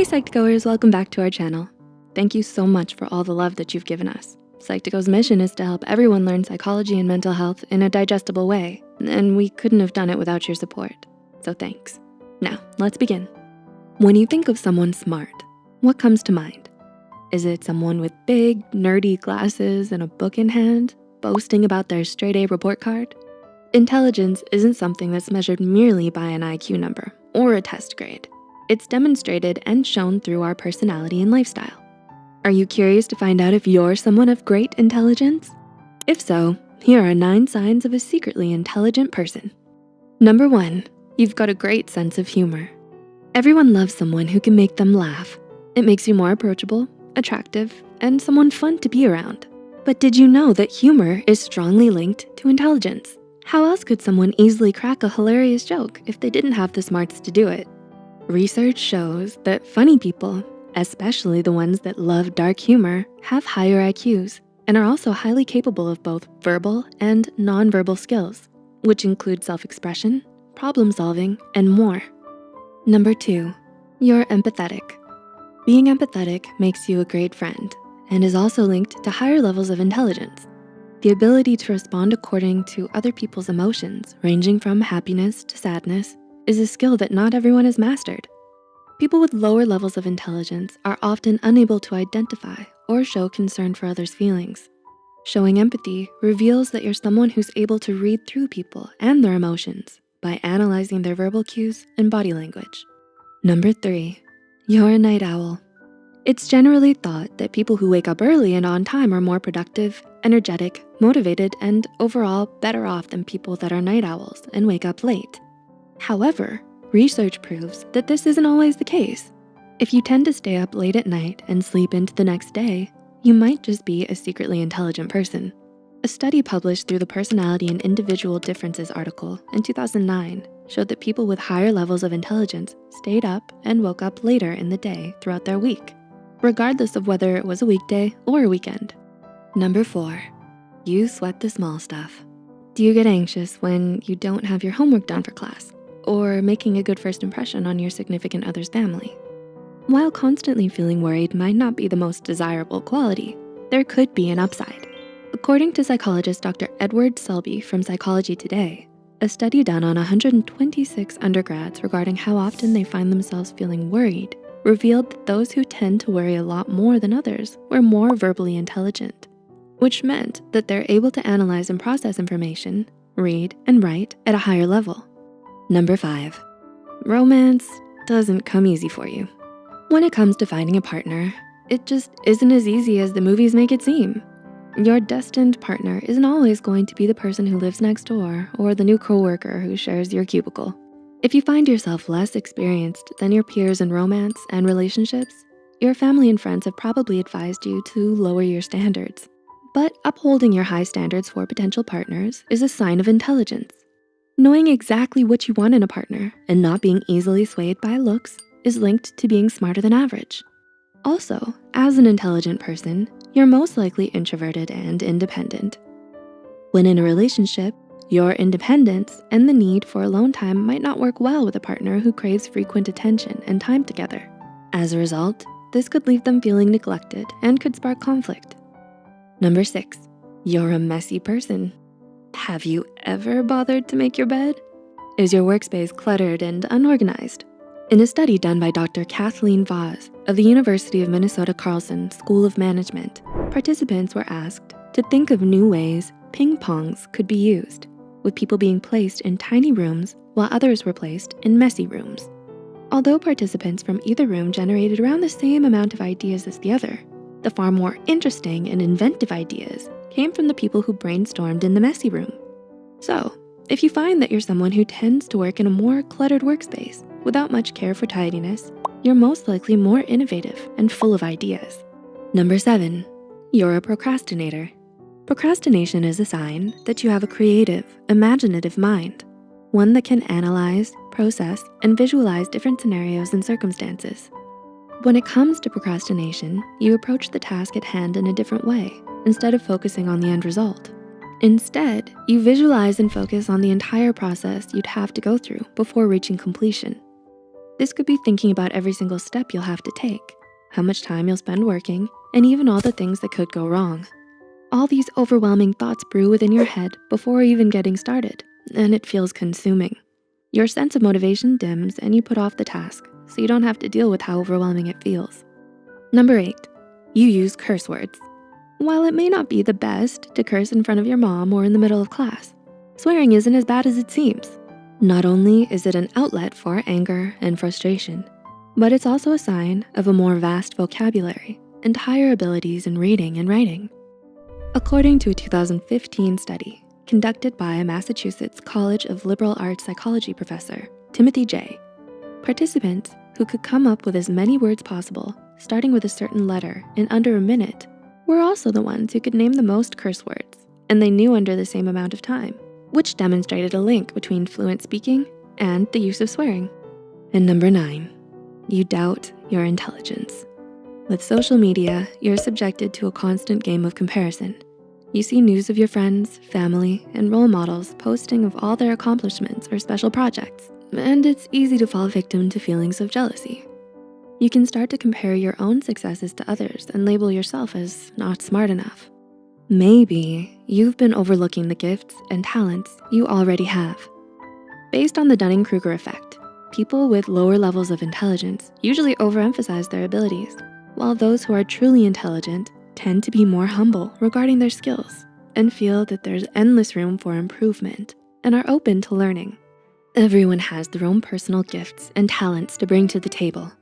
Hey Psych2Goers, welcome back to our channel. Thank you so much for all the love that you've given us. Psych2Go's mission is to help everyone learn psychology and mental health in a digestible way, and we couldn't have done it without your support, so thanks. Now, let's begin. When you think of someone smart, what comes to mind? Is it someone with big, nerdy glasses and a book in hand, boasting about their straight-A report card? Intelligence isn't something that's measured merely by an IQ number or a test grade. It's demonstrated and shown through our personality and lifestyle. Are you curious to find out if you're someone of great intelligence? If so, here are 9 signs of a secretly intelligent person. Number 1, you've got a great sense of humor. Everyone loves someone who can make them laugh. It makes you more approachable, attractive, and someone fun to be around. But did you know that humor is strongly linked to intelligence? How else could someone easily crack a hilarious joke if they didn't have the smarts to do it? Research shows that funny people, especially the ones that love dark humor, have higher IQs and are also highly capable of both verbal and nonverbal skills, which include self-expression, problem solving, and more. Number 2, you're empathetic. Being empathetic makes you a great friend and is also linked to higher levels of intelligence. The ability to respond according to other people's emotions, ranging from happiness to sadness, is a skill that not everyone has mastered. People with lower levels of intelligence are often unable to identify or show concern for others' feelings. Showing empathy reveals that you're someone who's able to read through people and their emotions by analyzing their verbal cues and body language. Number 3, you're a night owl. It's generally thought that people who wake up early and on time are more productive, energetic, motivated, and overall better off than people that are night owls and wake up late. However, research proves that this isn't always the case. If you tend to stay up late at night and sleep into the next day, you might just be a secretly intelligent person. A study published through the Personality and Individual Differences article in 2009 showed that people with higher levels of intelligence stayed up and woke up later in the day throughout their week, regardless of whether it was a weekday or a weekend. Number 4, you sweat the small stuff. Do you get anxious when you don't have your homework done for class, or making a good first impression on your significant other's family? While constantly feeling worried might not be the most desirable quality, there could be an upside. According to psychologist Dr. Edward Selby from Psychology Today, a study done on 126 undergrads regarding how often they find themselves feeling worried revealed that those who tend to worry a lot more than others were more verbally intelligent, which meant that they're able to analyze and process information, read and write at a higher level. Number 5, romance doesn't come easy for you. When it comes to finding a partner, it just isn't as easy as the movies make it seem. Your destined partner isn't always going to be the person who lives next door or the new coworker who shares your cubicle. If you find yourself less experienced than your peers in romance and relationships, your family and friends have probably advised you to lower your standards. But upholding your high standards for potential partners is a sign of intelligence. Knowing exactly what you want in a partner and not being easily swayed by looks is linked to being smarter than average. Also, as an intelligent person, you're most likely introverted and independent. When in a relationship, your independence and the need for alone time might not work well with a partner who craves frequent attention and time together. As a result, this could leave them feeling neglected and could spark conflict. Number 6, you're a messy person. Have you ever bothered to make your bed? Is your workspace cluttered and unorganized? In a study done by Dr. Kathleen Voss of the University of Minnesota Carlson School of Management, participants were asked to think of new ways ping pongs could be used, with people being placed in tiny rooms while others were placed in messy rooms. Although participants from either room generated around the same amount of ideas as the other, the far more interesting and inventive ideas came from the people who brainstormed in the messy room. So, if you find that you're someone who tends to work in a more cluttered workspace without much care for tidiness, you're most likely more innovative and full of ideas. Number 7, you're a procrastinator. Procrastination is a sign that you have a creative, imaginative mind, one that can analyze, process, and visualize different scenarios and circumstances. When it comes to procrastination, you approach the task at hand in a different way instead of focusing on the end result. Instead, you visualize and focus on the entire process you'd have to go through before reaching completion. This could be thinking about every single step you'll have to take, how much time you'll spend working, and even all the things that could go wrong. All these overwhelming thoughts brew within your head before even getting started, and it feels consuming. Your sense of motivation dims and you put off the task, so you don't have to deal with how overwhelming it feels. Number 8, you use curse words. While it may not be the best to curse in front of your mom or in the middle of class, swearing isn't as bad as it seems. Not only is it an outlet for anger and frustration, but it's also a sign of a more vast vocabulary and higher abilities in reading and writing. According to a 2015 study conducted by a Massachusetts College of Liberal Arts psychology professor, Timothy J., participants who could come up with as many words possible, starting with a certain letter in under a minute, were also the ones who could name the most curse words, and they knew under the same amount of time, which demonstrated a link between fluent speaking and the use of swearing. And number 9, you doubt your intelligence. With social media, you're subjected to a constant game of comparison. You see news of your friends, family, and role models posting of all their accomplishments or special projects, and it's easy to fall victim to feelings of jealousy. You can start to compare your own successes to others and label yourself as not smart enough. Maybe you've been overlooking the gifts and talents you already have. Based on the Dunning-Kruger effect, people with lower levels of intelligence usually overemphasize their abilities, while those who are truly intelligent tend to be more humble regarding their skills and feel that there's endless room for improvement and are open to learning. Everyone has their own personal gifts and talents to bring to the table.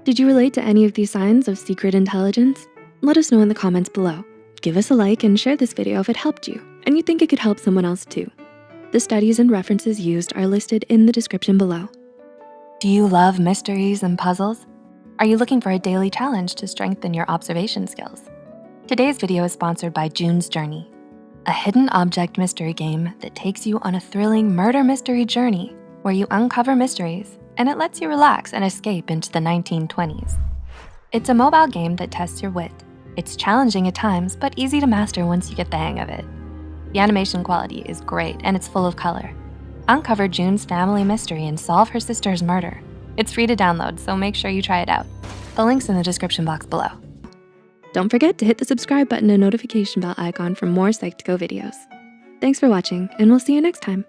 Did you relate to any of these signs of secret intelligence? Let us know in the comments below. Give us a like and share this video if it helped you and you think it could help someone else too. The studies and references used are listed in the description below. Do you love mysteries and puzzles? Are you looking for a daily challenge to strengthen your observation skills? Today's video is sponsored by June's Journey, a hidden object mystery game that takes you on a thrilling murder mystery journey where you uncover mysteries and it lets you relax and escape into the 1920s. It's a mobile game that tests your wit. It's challenging at times, but easy to master once you get the hang of it. The animation quality is great and it's full of color. Uncover June's family mystery and solve her sister's murder. It's free to download, so make sure you try it out. The link's in the description box below. Don't forget to hit the subscribe button and notification bell icon for more Psych2Go videos. Thanks for watching, and we'll see you next time.